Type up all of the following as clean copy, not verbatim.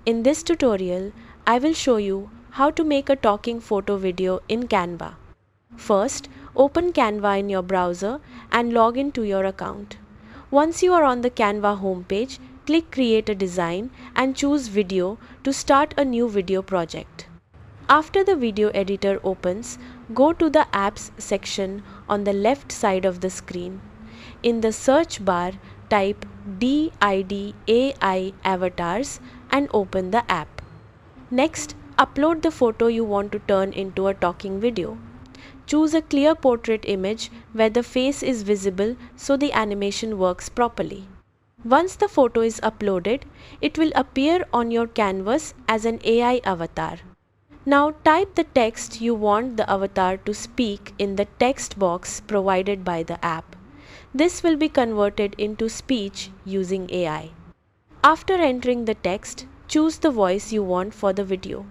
In this tutorial, I will show you how to make a talking photo video in Canva. First, open Canva in your browser and log into your account. Once you are on the Canva homepage, click Create a Design and choose Video to start a new video project. After the video editor opens, go to the Apps section on the left side of the screen. In the search bar, type DIDAI Avatars and open the app. Next, upload the photo you want to turn into a talking video. Choose a clear portrait image where the face is visible so the animation works properly. Once the photo is uploaded, it will appear on your canvas as an AI avatar. Now type the text you want the avatar to speak in the text box provided by the app. This will be converted into speech using AI. After entering the text, choose the voice you want for the video.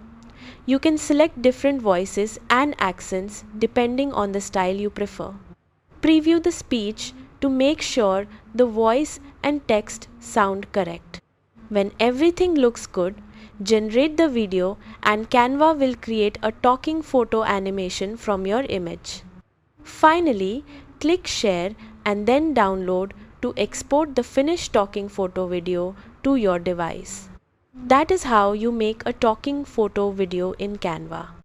You can select different voices and accents depending on the style you prefer. Preview the speech to make sure the voice and text sound correct. When everything looks good, generate the video and Canva will create a talking photo animation from your image. Finally, click Share and then Download to export the finished talking photo video to your device. That is how you make a talking photo video in Canva.